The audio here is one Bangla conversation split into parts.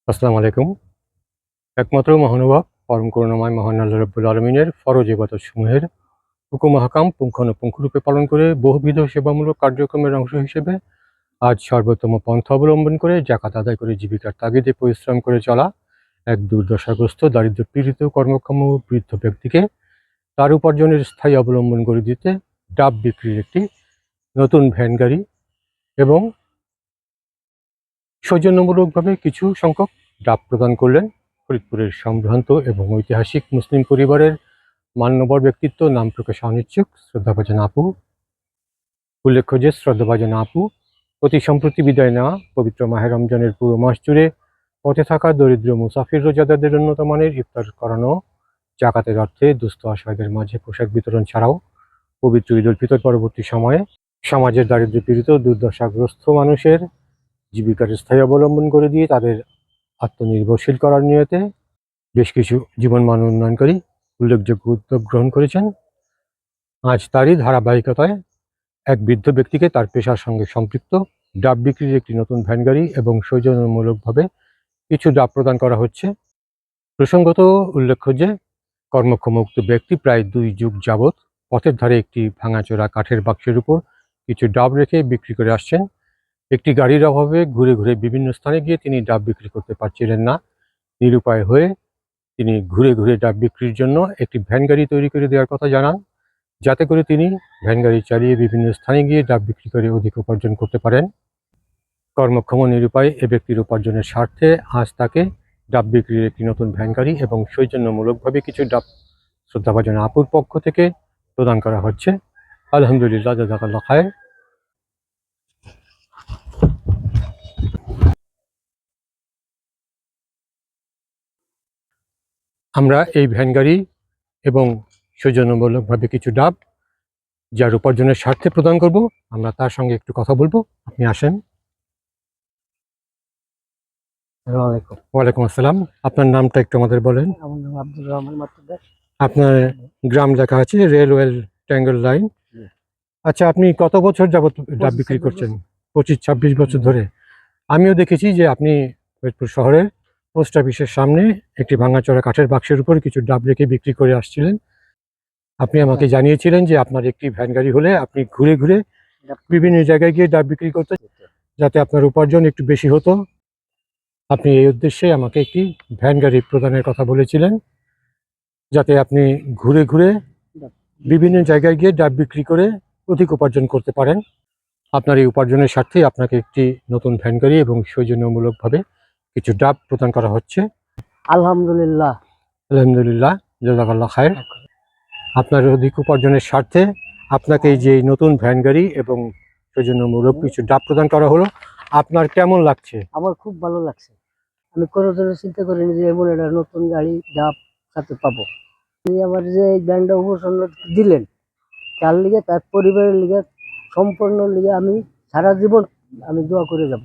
আসসালামু আলাইকুম। একমাত্র মহানুভব পরম করুণাময় মহান আল্লাহ রাব্বুল আলামিনের ফরজ ইবাদতসমূহের হুকুম আহকাম পুঙ্খানুপুঙ্খরূপে পালন করে বহুবিধ সেবামূলক কার্যক্রমের অংশ হিসেবে আজ সর্বোত্তম পন্থা অবলম্বন করে জাকাত আদায় করে জীবিকার তাগিদে পরিশ্রম করে চলা এক দুর্দশাগ্রস্ত দারিদ্র্য পীড়িত কর্মক্ষম বৃদ্ধ ব্যক্তিকে তার উপার্জনের স্থায়ী অবলম্বন করে দিতে ডাব বিক্রির একটি নতুন ভ্যান গাড়ি এবং সৌজন্যমূলকভাবে কিছু সংখ্যক ডাব প্রদান করলেন ফরিদপুরের সম্ভ্রান্ত এবং ঐতিহাসিক মুসলিম পরিবারের মান্যবর ব্যক্তিত্ব নাম প্রকাশে অনিচ্ছুক শ্রদ্ধাভাজন আপু। উল্লেখ্য যে শ্রদ্ধাভাজন আপু অতি সম্প্রতি বিদায় নেওয়া পবিত্র মাহে রমজানের পুরো মাস জুড়ে পথে থাকা দরিদ্র মুসাফির রোজাদারদের উন্নত মানের ইফতার করানো, জাকাতের অর্থে দুস্থ অসহায়দের মাঝে পোশাক বিতরণ ছাড়াও পবিত্র ঈদ উল ফিতর পরবর্তী সময়ে সমাজের দারিদ্র্য পীড়িত দুর্দশাগ্রস্ত মানুষের জীবিকার স্থায়ী অবলম্বন করে দিয়ে তাদের আত্মনির্ভরশীল করার নিয়তে বেশ কিছু জীবনমান উন্নয়নকারী উল্লেখযোগ্য উদ্যোগ গ্রহণ করেছেন। আজ তারই ধারাবাহিকতায় এক বৃদ্ধ ব্যক্তিকে তার পেশার সঙ্গে সম্পৃক্ত ডাব বিক্রির একটি নতুন ভ্যান গাড়ি এবং সৌজন্যমূলকভাবে কিছু ডাব প্রদান করা হচ্ছে। প্রসঙ্গত উল্লেখ্য যে কর্মক্ষম উক্ত ব্যক্তি প্রায় 2 যুগ যাবৎ পথের ধারে একটি ভাঙাচোরা কাঠের বাক্সের উপর কিছু ডাব রেখে বিক্রি করে আসছেন। একটি গাড়ির অভাবে ঘুরে ঘুরে বিভিন্ন স্থানে গিয়ে তিনি ডাব বিক্রি করতে পারছিলেন না। নিরুপায় হয়ে তিনি ঘুরে ঘুরে ডাব বিক্রির জন্য একটি ভ্যান গাড়ি তৈরি করে দেওয়ার কথা জানান, যাতে করে তিনি ভ্যান গাড়ি চালিয়ে বিভিন্ন স্থানে গিয়ে ডাব বিক্রি করে অধিক উপার্জন করতে পারেন। কর্মক্ষম নিরুপায় এ ব্যক্তির উপার্জনের স্বার্থে আজ তাকে ডাব বিক্রির একটি নতুন ভ্যান গাড়ি এবং সৌজন্যমূলকভাবে কিছু ডাব শ্রদ্ধাভাজন আপুর পক্ষ থেকে প্রদান করা হচ্ছে। আলহামদুলিল্লাহ, জাযাকাল্লাহ খায়ের। আমরা এই ভ্যান গাড়ি এবং সৌজন্যমূলকভাবে কিছু ডাব যার উপার্জনের স্বার্থে প্রদান করব, আমরা তার সঙ্গে একটু কথা বলবো। আপনি আসেন। ওয়ালাইকুম আসসালাম। আপনার নামটা একটু আমাদের বলেন। আমার নাম আব্দুর রহমান মাতুব্বর। আপনার গ্রাম লেখা আছে রেলওয়ে ট্যাঙ্গল লাইন। আচ্ছা, আপনি কত বছর যাবত ডাব বিক্রি করছেন? 25-26 বছর ধরে। আমিও দেখেছি যে আপনি ফরিদপুর শহরের পোস্ট অফিসের সামনে একটি ভাঙাচোরা কাঠের বাক্সের উপর কিছু ডাব রেখে বিক্রি করে আসছিলেন। আপনি আমাকে জানিয়েছিলেন যে আপনার একটি ভ্যান গাড়ি হলে আপনি ঘুরে ঘুরে বিভিন্ন জায়গায় গিয়ে ডাব বিক্রি করতেন, যাতে আপনার উপার্জন একটু বেশি হতো। আপনি এই উদ্দেশ্যে আমাকে একটি ভ্যান গাড়ি প্রদানের কথা বলেছিলেন, যাতে আপনি ঘুরে ঘুরে বিভিন্ন জায়গায় গিয়ে ডাব বিক্রি করে অধিক উপার্জন করতে পারেন। আপনার এই উপার্জনের স্বার্থে আপনাকে একটি নতুন ভ্যান গাড়ি এবং সৌজন্যমূলকভাবে কিছু ডাব প্রদান করা হচ্ছে। আলহামদুলিল্লাহ। আলহামদুলিল্লাহ, জাযাকাল্লাহ খায়ের। আপনার অধিক উপার্জনের স্বার্থে আপনাকে এই যে নতুন ভ্যান গাড়ি এবং সৌজন্যমূলক কিছু ডাব প্রদান করা হলো, আপনার কেমন লাগছে? আমার খুব ভালো লাগছে। আমি কোনোদিনও চিন্তা করিনি যে এমন একটা নতুন গাড়ি ডাব সাথে পাবো। আমার যে এই গানটা উপসন্ন দিলেন, তার লিগে, তার পরিবারের লিগে, সম্পূর্ণ লিগে আমি সারা জীবন আমি দোয়া করে যাব।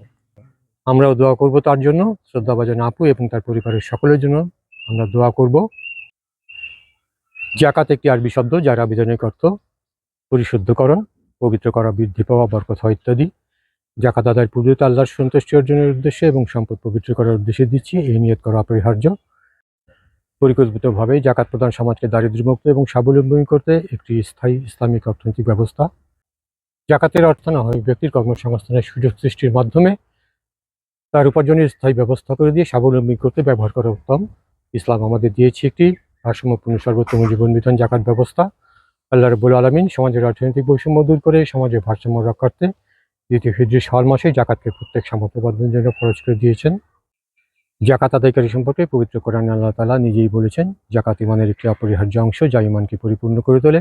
আমরাও দোয়া করব তার জন্য, শ্রদ্ধাভাজন আপু এবং তার পরিবারের সকলের জন্য আমরা দোয়া করব। জাকাত একটি আরবি শব্দ যার আবিধানিক অর্থ পরিশুদ্ধকরণ, পবিত্র করা, বৃদ্ধি পাওয়া, বরকত হওয়া ইত্যাদি। জাকাত আদায়ের পূর্বে আল্লাহর সন্তুষ্টি অর্জনের উদ্দেশ্যে এবং সম্পদ পবিত্র করার উদ্দেশ্যে দিচ্ছি, এই নিয়ত করা অপরিহার্য। পরিকল্পিতভাবে জাকাত প্রদান সমাজকে দারিদ্র্যমুক্ত এবং স্বাবলম্বী করতে একটি স্থায়ী ইসলামিক অর্থনৈতিক ব্যবস্থা। জাকাতের অর্থ না হয় ব্যক্তির কর্মসংস্থানের সুযোগ সৃষ্টির মাধ্যমে তার উপার্জনের স্থায়ী ব্যবস্থা করে দিয়ে স্বাবলম্বী করতে ব্যবহার করা উত্তম। ইসলাম আমাদের দিয়েছে একটি ভারসাম্যপূর্ণ সর্বোত্তম জীবন বিধান জাকাত ব্যবস্থা। আল্লাহ রাব্বুল আলামিন সমাজের অর্থনৈতিক বৈষম্য দূর করে সমাজের ভারসাম্য রক্ষার্থে দ্বিতীয় হিজরি শাওয়াল মাসে জাকাতকে প্রত্যেক সামর্থ্যবানদের জন্য খরচ করে দিয়েছেন। জাকাত আদায়কারী সম্পর্কে পবিত্র কোরআনে আল্লাহ তাআলা নিজেই বলেছেন, জাকাত ঈমানের একটি অপরিহার্য অংশ যা ঈমানকে পরিপূর্ণ করে তোলে।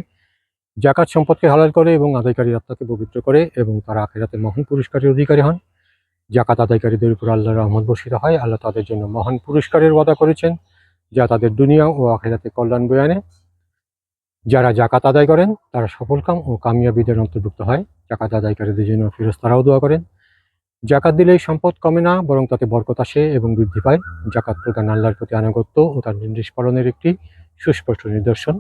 জাকাত সম্পদকে হালাল করে এবং আদায়কারীর আত্মাকে পবিত্র করে এবং তারা আখিরাতে মহান পুরস্কারের অধিকারী হন। জাকাত আদায়কারীদের উপর আল্লাহর রহমত বর্ষিত হয়। আল্লাহ তাদের জন্য মহান পুরস্কারের ওয়াদা করেছেন, যা তাদের দুনিয়া ও আখিরাতে কল্যাণ বয়ে আনে। যারা জাকাত আদায় করেন তারা সফলকাম ও কামিয়াবীদের অন্তর্ভুক্ত হয়। জাকাত আদায়কারীদের জন্য ফেরেশতারাও দোয়া করেন। জাকাত দিলেই সম্পদ কমে না, বরং তাতে বরকত আসে এবং বৃদ্ধি পায়। জাকাত প্রদান আল্লাহর প্রতি আনুগত্য ও তার নির্দেশ পালনের একটি সুস্পষ্ট নিদর্শন।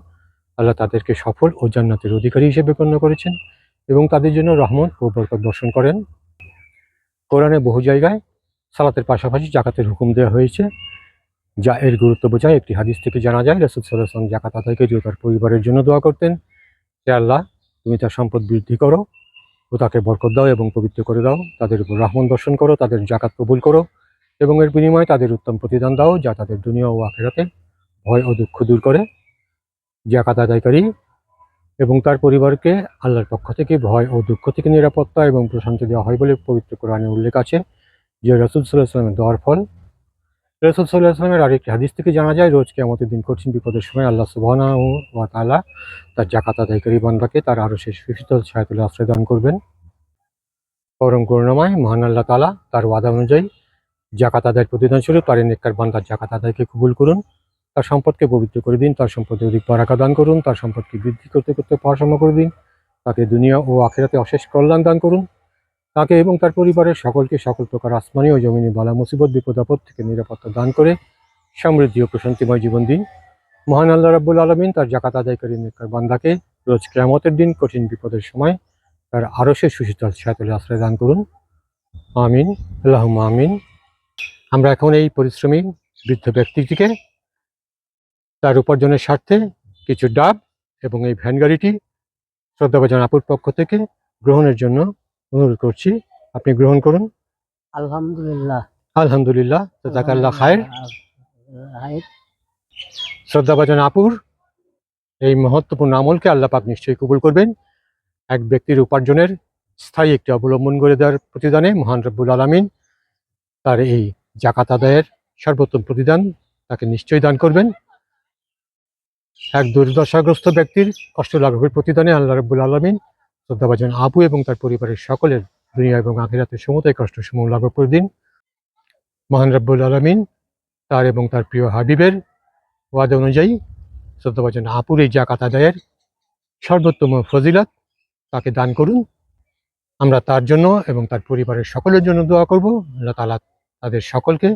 আল্লাহ তাদেরকে সফল ও জান্নাতের অধিকারী হিসেবে গণ্য করেছেন এবং তাদের জন্য রহমত ও বরকত বর্ষণ করেন। কোরআনে বহু জায়গায় সালাতের পাশাপাশি জাকাতের হুকুম দেওয়া হয়েছে, যা এর গুরুত্ব বোঝায়। একটি হাদিস থেকে জানা যায় রাসূল সাল্লাল্লাহু আলাইহি ওয়াসাল্লাম জাকাত আদায়কারী ও তার পরিবারের জন্য দোয়া করতেন, হে আল্লাহ, তুমি তার সম্পদ বৃদ্ধি করো ও তাকে বরকত দাও এবং পবিত্র করে দাও, তাদের উপর রহমত বর্ষণ করো, তাদের জাকাত কবুল করো এবং এর বিনিময়ে তাদের উত্তম প্রতিদান দাও, যা তাদের দুনিয়া ও আখিরাতে ভয় ও দুঃখ দূর করে। জাকাত আদায়কারী এবং তার পরিবারকে আল্লাহর পক্ষ থেকে ভয় ও দুঃখ থেকে নিরাপত্তা এবং প্রশান্তি দেওয়া হয় বলে পবিত্র কোরআনে উল্লেখ আছে, যে রাসূল সাল্লাল্লাহু আলাইহি ওয়াসাল্লামের দোয়ার ফল। রাসূল সাল্লাল্লাহু আলাইহি ওয়াসাল্লামের আরেকটি হাদিস থেকে জানা যায়, রোজ কিয়ামতের দিন কঠিন বিপদের সময় আল্লাহ সুবহানাহু ওয়া তাআলা তার জাকাত আদায়কারী বান্দাকে তার আরশের সুশীতল ছায়াতলে আশ্রয় দান করবেন। পরম করুণাময় মহান আল্লাহ তাআলা তার ওয়াদা অনুযায়ী জাকাত আদায়ের প্রতিদান স্বরূপ তার এই নেককার বান্দার জাকাত আদায়কে কবুল করুন, তার সম্পদকে পবিত্র করে দিন, তার সম্পদে অধিক বারাকা দান করুন, তার সম্পদকে বৃদ্ধি করতে করতে পাওয়াসম্য করে দিন, তাকে দুনিয়া ও আখিরাতে অশেষ কল্যাণ দান করুন, তাকে এবং তার পরিবারের সকলকে সকল প্রকার আসমানি ও জমিনি বালা মুসিবত বিপদ আপদ থেকে নিরাপত্তা দান করে সমৃদ্ধি ও প্রশান্তিময় জীবন দিন। মহান আল্লাহ রাব্বুল আলামিন তার জাকাত আদায়কারী নেককার বান্দাকে রোজ কিয়ামতের দিন কঠিন বিপদের সময় তার আরশের সুশীতল ছায়াতলে আশ্রয় দান করুন। আমিন, আল্লাহুম্মা আমিন। আমরা এখন এই পরিশ্রমী বৃদ্ধ ব্যক্তিটিকে তার উপার্জনের স্বার্থে কিছু ডাব এবং এই ভ্যান গাড়িটি শ্রদ্ধাভাজন আপুর পক্ষ থেকে গ্রহণের জন্য অনুরোধ করছি। আপনি গ্রহণ করুন। আলহামদুলিল্লাহ। আলহামদুলিল্লাহ, জাযাকাল্লাহ খায়ের। হায়। শ্রদ্ধাভাজন আপুর এই মহত্বপূর্ণ আমলকে আল্লাহ পাক নিশ্চয়ই কবুল করবেন। এক ব্যক্তির উপার্জনের স্থায়ী একটি অবলম্বন করে দেওয়ার প্রতিদানে মহান রব্বুল আলামিন তার এই জাকাত আদায়ের সর্বোত্তম প্রতিদান তাকে নিশ্চয়ই দান করবেন। এক দুর্দশাগ্রস্ত ব্যক্তির কষ্ট লাঘবের প্রতিদানে আল্লাহ রাব্বুল আলামিন শ্রদ্ধাভাজন আপু এবং তার পরিবারের সকলের দুনিয়া এবং আখিরাতের সমুদয় কষ্টসমূহ লাঘব করে দিন। মহান রব্বুল আলামিন তার এবং তার প্রিয় হাবিবের ওয়াদা অনুযায়ী শ্রদ্ধাভাজন আপুর এই জাকাত আদায়ের সর্বোত্তম ফজিলত তাকে দান করুন। আমরা তার জন্য এবং তার পরিবারের সকলের জন্য দোয়া করব। আল্লাহ তাআলা তাদের সকলকে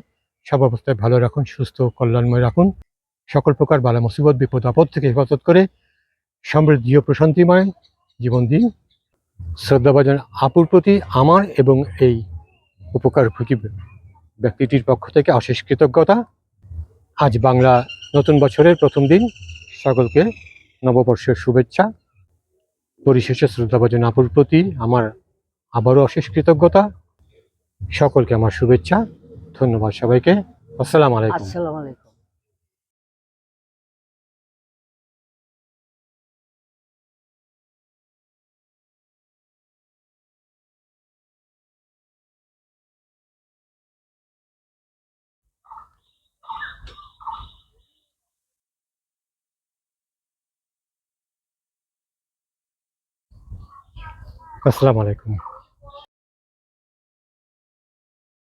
সব অবস্থায় ভালো রাখুন, সুস্থ কল্যাণময় রাখুন, সকল প্রকার বালা মুসিবত বিপদ আপদ থেকে হেফাজত করে সমৃদ্ধি ও প্রশান্তিময় জীবন দিন। শ্রদ্ধাভাজন আপুর প্রতি আমার এবং এই উপকারভোগী ব্যক্তিটির পক্ষ থেকে অশেষ কৃতজ্ঞতা। আজ বাংলা নতুন বছরের প্রথম দিন, সকলকে নববর্ষের শুভেচ্ছা। পরিশেষে শ্রদ্ধাভাজন আপুর প্রতি আমার আবারও অশেষ কৃতজ্ঞতা। সকলকে আমার শুভেচ্ছা, ধন্যবাদ সবাইকে। আসসালামু আলাইকুম। আসসালামু আলাইকুম। আসসালামু আলাইকুম।